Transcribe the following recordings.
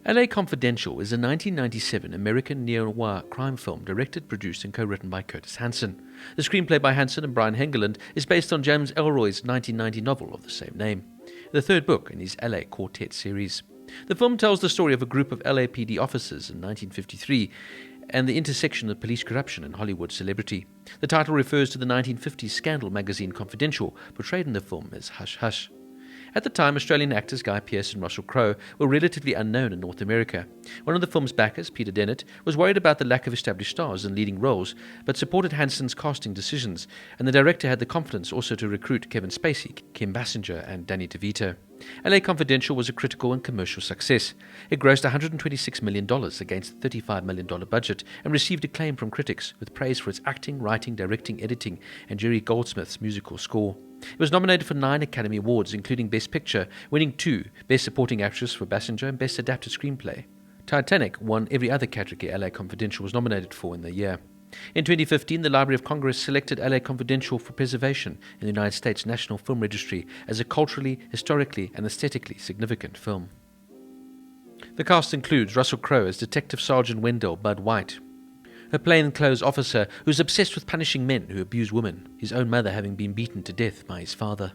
LA Confidential is a 1997 American neo-noir crime film directed, produced and co-written by Curtis Hanson. The screenplay by Hanson and Brian Helgeland is based on James Ellroy's 1990 novel of the same name, the third book in his LA Quartet series. The film tells the story of a group of LAPD officers in 1953 and the intersection of police corruption and Hollywood celebrity. The title refers to the 1950s scandal magazine Confidential, portrayed in the film as Hush Hush. At the time, Australian actors Guy Pearce and Russell Crowe were relatively unknown in North America. One of the film's backers, Peter Dennett, was worried about the lack of established stars in leading roles, but supported Hanson's casting decisions, and the director had the confidence also to recruit Kevin Spacey, Kim Basinger, and Danny DeVito. LA Confidential was a critical and commercial success. It grossed $126 million against a $35 million budget and received acclaim from critics, with praise for its acting, writing, directing, editing, and Jerry Goldsmith's musical score. It was nominated for 9 Academy Awards, including Best Picture, winning 2, Best Supporting Actress for Basinger and Best Adapted Screenplay. Titanic won every other category LA Confidential was nominated for in the year. In 2015, the Library of Congress selected LA Confidential for preservation in the United States National Film Registry as a culturally, historically, and aesthetically significant film. The cast includes Russell Crowe as Detective Sergeant Wendell Bud White, a plainclothes officer who's obsessed with punishing men who abuse women, his own mother having been beaten to death by his father.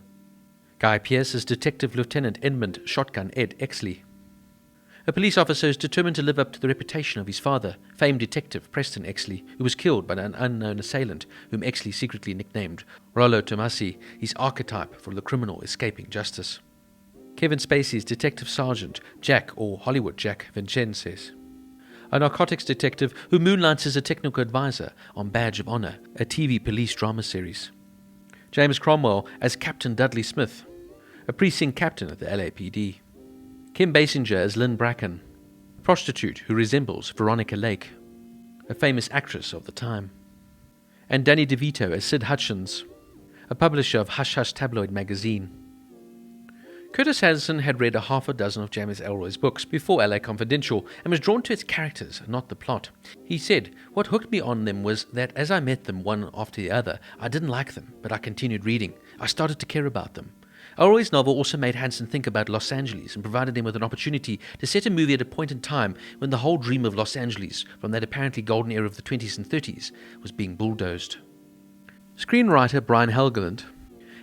Guy Pearce as Detective Lieutenant Edmund Shotgun Ed Exley, a police officer who's determined to live up to the reputation of his father, famed detective Preston Exley, who was killed by an unknown assailant whom Exley secretly nicknamed Rollo Tomasi, his archetype for the criminal escaping justice. Kevin Spacey's Detective Sergeant Jack, or Hollywood Jack Vincennes, a narcotics detective who moonlights as a technical advisor on Badge of Honor, a TV police drama series. James Cromwell as Captain Dudley Smith, a precinct captain at the LAPD. Kim Basinger as Lynn Bracken, a prostitute who resembles Veronica Lake, a famous actress of the time. And Danny DeVito as Sid Hutchins, a publisher of Hush Hush tabloid magazine. Curtis Hanson had read a half a dozen of James Ellroy's books before LA Confidential and was drawn to its characters, not the plot. He said, "What hooked me on them was that as I met them one after the other, I didn't like them, but I continued reading. I started to care about them." Ellroy's novel also made Hanson think about Los Angeles and provided him with an opportunity to set a movie at a point in time when the whole dream of Los Angeles, from that apparently golden era of the 20s and 30s, was being bulldozed. Screenwriter Brian Helgeland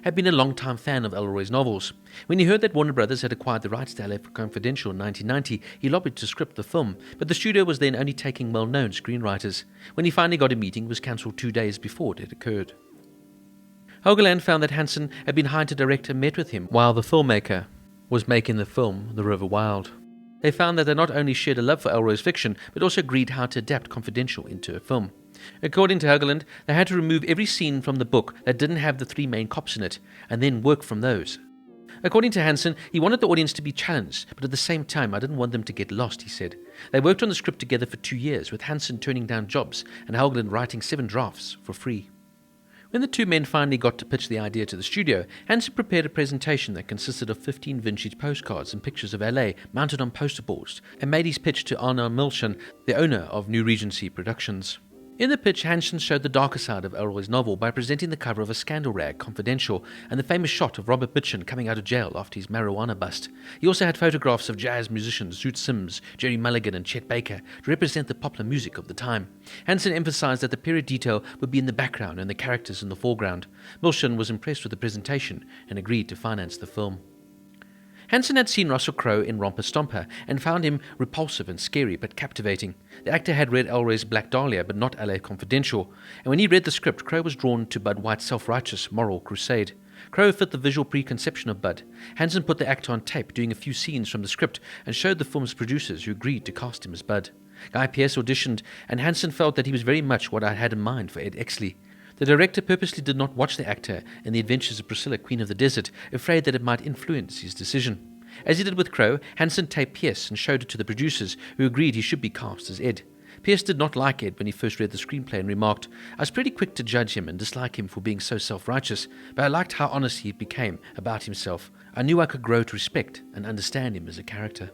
had been a long-time fan of Ellroy's novels. When he heard that Warner Brothers had acquired the rights to LA Confidential in 1990, he lobbied to script the film, but the studio was then only taking well-known screenwriters. When he finally got a meeting, it was cancelled 2 days before it had occurred. Helgeland found that Hanson had been hired to direct and met with him while the filmmaker was making the film The River Wild. They found that they not only shared a love for Ellroy's fiction, but also agreed how to adapt Confidential into a film. According to Helgeland, they had to remove every scene from the book that didn't have the 3 main cops in it, and then work from those. According to Hanson, he wanted the audience to be challenged, but at the same time, I didn't want them to get lost, he said. They worked on the script together for 2 years, with Hanson turning down jobs and Helgeland writing 7 drafts for free. When the 2 men finally got to pitch the idea to the studio, Hanson prepared a presentation that consisted of 15 vintage postcards and pictures of LA mounted on poster boards, and made his pitch to Arnold Milchan, the owner of New Regency Productions. In the pitch, Hanson showed the darker side of Ellroy's novel by presenting the cover of a scandal rag, Confidential, and the famous shot of Robert Mitchum coming out of jail after his marijuana bust. He also had photographs of jazz musicians Zoot Sims, Jerry Mulligan, and Chet Baker to represent the popular music of the time. Hanson emphasized that the period detail would be in the background and the characters in the foreground. Milchan was impressed with the presentation and agreed to finance the film. Hanson had seen Russell Crowe in Romper Stomper and found him repulsive and scary but captivating. The actor had read Ellroy's Black Dahlia but not LA Confidential, and when he read the script, Crowe was drawn to Bud White's self-righteous moral crusade. Crowe fit the visual preconception of Bud. Hanson put the actor on tape doing a few scenes from the script and showed the film's producers, who agreed to cast him as Bud. Guy Pearce auditioned, and Hanson felt that he was very much what I had in mind for Ed Exley. The director purposely did not watch the actor in The Adventures of Priscilla, Queen of the Desert, afraid that it might influence his decision. As he did with Crowe, Hanson taped Pearce and showed it to the producers, who agreed he should be cast as Ed. Pearce did not like Ed when he first read the screenplay and remarked, "I was pretty quick to judge him and dislike him for being so self-righteous, but I liked how honest he became about himself. I knew I could grow to respect and understand him as a character."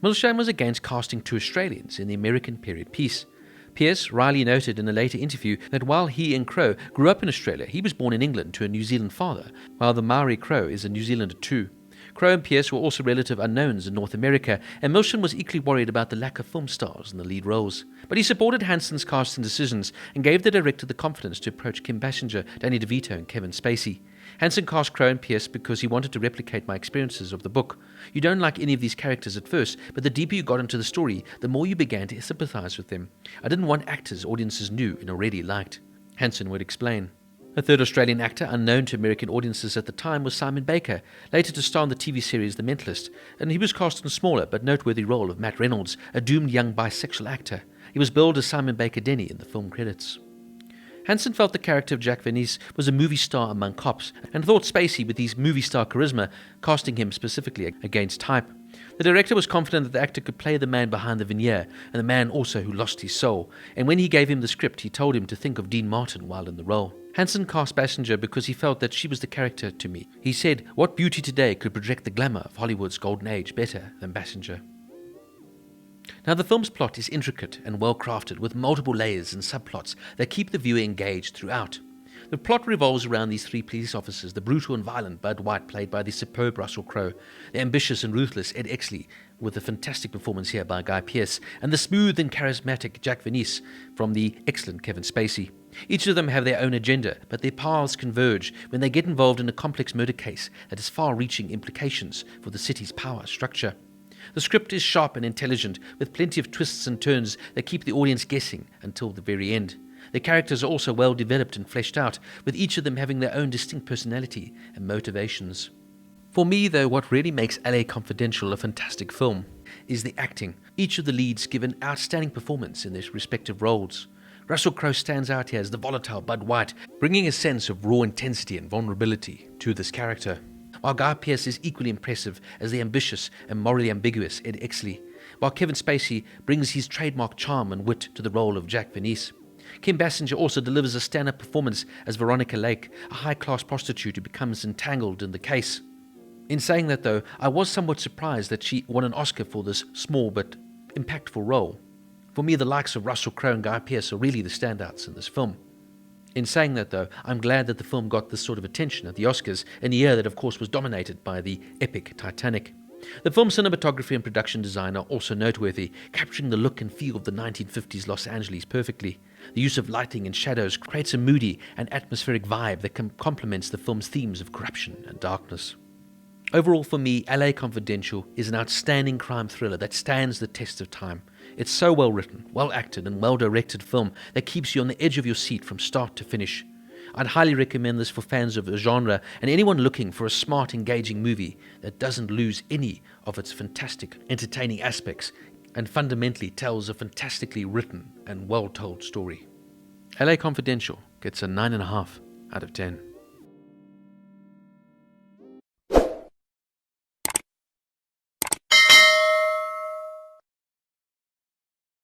Milchan was against casting 2 Australians in the American period piece. Pearce wryly noted in a later interview that while he and Crowe grew up in Australia, he was born in England to a New Zealand father, while the Maori Crowe is a New Zealander too. Crowe and Pierce were also relative unknowns in North America, and Milchan was equally worried about the lack of film stars in the lead roles. But he supported Hanson's casting decisions and gave the director the confidence to approach Kim Basinger, Danny DeVito, and Kevin Spacey. Hanson cast Crowe and Pierce because he wanted to replicate my experiences of the book. You don't like any of these characters at first, but the deeper you got into the story, the more you began to sympathize with them. I didn't want actors audiences knew and already liked. Hanson would explain. A third Australian actor unknown to American audiences at the time was Simon Baker, later to star in the TV series The Mentalist, and he was cast in a smaller but noteworthy role of Matt Reynolds, a doomed young bisexual actor. He was billed as Simon Baker Denny in the film credits. Hanson felt the character of Jack Venice was a movie star among cops, and thought Spacey, with his movie star charisma, casting him specifically against type. The director was confident that the actor could play the man behind the veneer, and the man also who lost his soul, and when he gave him the script, he told him to think of Dean Martin while in the role. Hanson cast Basinger because he felt that she was the character to me. He said, "What beauty today could project the glamour of Hollywood's golden age better than Basinger?" Now, the film's plot is intricate and well crafted, with multiple layers and subplots that keep the viewer engaged throughout. The plot revolves around these three police officers: the brutal and violent Bud White, played by the superb Russell Crowe, the ambitious and ruthless Ed Exley, with a fantastic performance here by Guy Pearce, and the smooth and charismatic Jack Venice from the excellent Kevin Spacey. Each of them have their own agenda, but their paths converge when they get involved in a complex murder case that has far-reaching implications for the city's power structure. The script is sharp and intelligent, with plenty of twists and turns that keep the audience guessing until the very end. The characters are also well developed and fleshed out, with each of them having their own distinct personality and motivations. For me, though, what really makes LA Confidential a fantastic film is the acting. Each of the leads give an outstanding performance in their respective roles. Russell Crowe stands out here as the volatile Bud White, bringing a sense of raw intensity and vulnerability to this character, while Guy Pearce is equally impressive as the ambitious and morally ambiguous Ed Exley, while Kevin Spacey brings his trademark charm and wit to the role of Jack Venice. Kim Basinger also delivers a stand-up performance as Veronica Lake, a high-class prostitute who becomes entangled in the case. In saying that, though, I was somewhat surprised that she won an Oscar for this small but impactful role. For me, the likes of Russell Crowe and Guy Pearce are really the standouts in this film. In saying that, though, I'm glad that the film got this sort of attention at the Oscars in a year that, of course, was dominated by the epic Titanic. The film's cinematography and production design are also noteworthy, capturing the look and feel of the 1950s Los Angeles perfectly. The use of lighting and shadows creates a moody and atmospheric vibe that complements the film's themes of corruption and darkness. Overall, for me, LA Confidential is an outstanding crime thriller that stands the test of time. It's so well written, well acted, and well directed film that keeps you on the edge of your seat from start to finish. I'd highly recommend this for fans of the genre and anyone looking for a smart, engaging movie that doesn't lose any of its fantastic, entertaining aspects and fundamentally tells a fantastically written and well-told story. LA Confidential gets a 9.5 out of 10.